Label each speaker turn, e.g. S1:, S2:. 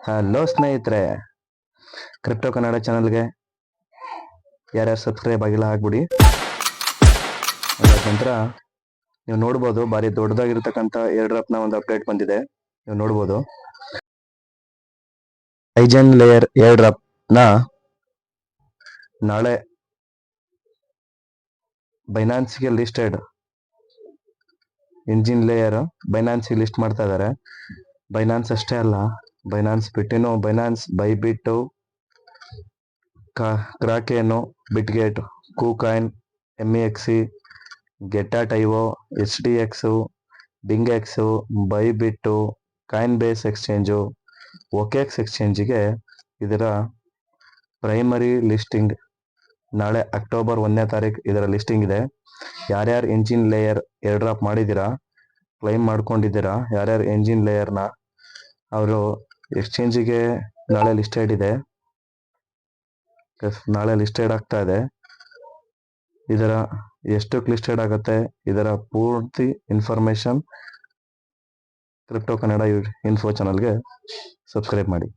S1: Hello ಸ್ನೇಹಿತರೆ, crypto Kannada ಚಾನಲ್ಗೆ ಯಾರ್ಯಾರು ಸಬ್ಸ್ಕ್ರೈಬ್ ಆಗಿಲ್ಲ ಆಗ್ಬಿಡಿ. ಅದಾದ ನಂತರ ನೀವು ನೋಡ್ಬೋದು, ಭಾರಿ ದೊಡ್ಡದಾಗಿರ್ತಕ್ಕಂಥ ಏರ್ ಡ್ರಾಪ್ನ ಒಂದು ಅಪ್ಡೇಟ್ ಬಂದಿದೆ. ನೀವು ನೋಡ್ಬೋದು, ಐಜನ್ ಲೇಯರ್ ಏರ್ ಡ್ರಾಪ್ನ ನಾಳೆ ಬೈನಾನ್ಸ್ಗೆ ಲಿಸ್ಟೆಡ್ ಇಂಜಿನ್ ಲೇಯರ್ ಬೈನಾನ್ಸ್ಗೆ ಲಿಸ್ಟ್ ಮಾಡ್ತಾ ಇದ್ದಾರೆ. ಬೈನಾನ್ಸ್ ಅಷ್ಟೇ ಅಲ್ಲ, ಬೈನಾನ್ಸ್ ಬಿಟ್ಟಿನೂ Binance, Bybit, Kraken, Bitget, KuCoin, MEXC, ಗೆಟಾಟೈವೋ, HDX, BingX, Bybit, Coinbase exchange, OKX ಎಕ್ಸ್ಚೇಂಜಿಗೆ ಇದರ ಪ್ರೈಮರಿ ಲಿಸ್ಟಿಂಗ್ ನಾಳೆ ಅಕ್ಟೋಬರ್ 1ನೇ ತಾರೀಕು ಇದರ ಲಿಸ್ಟಿಂಗ್ ಇದೆ. ಯಾರ್ಯಾರು ಎಂಜಿನ್ ಲೇಯರ್ ಏರ್ ಡ್ರಾಪ್ ಮಾಡಿದ್ದೀರಾ, ಕ್ಲೈಮ್ ಮಾಡ್ಕೊಂಡಿದ್ದೀರಾ, ಯಾರ್ಯಾರು ಎಂಜಿನ್ ಲೇಯರ್ನ ಅವರು ಎಕ್ಸ್ಚೇಂಜಿಗೆ ನಾಳೆ ಲಿಸ್ಟೆಡ್ ಇದೆ. ನಾಳೆ ಲಿಸ್ಟೆಡ್ ಆಗ್ತಾ ಇದೆ. ಇದರ ಎಷ್ಟಕ್ಕೆ ಲಿಸ್ಟೆಡ್ ಆಗುತ್ತೆ, ಇದರ ಪೂರ್ತಿ ಇನ್ಫಾರ್ಮೇಶನ್ ಕ್ರಿಪ್ಟೋ ಕನ್ನಡ ಇನ್ಫೋ ಚಾನಲ್ಗೆ ಸಬ್ಸ್ಕ್ರೈಬ್ ಮಾಡಿ.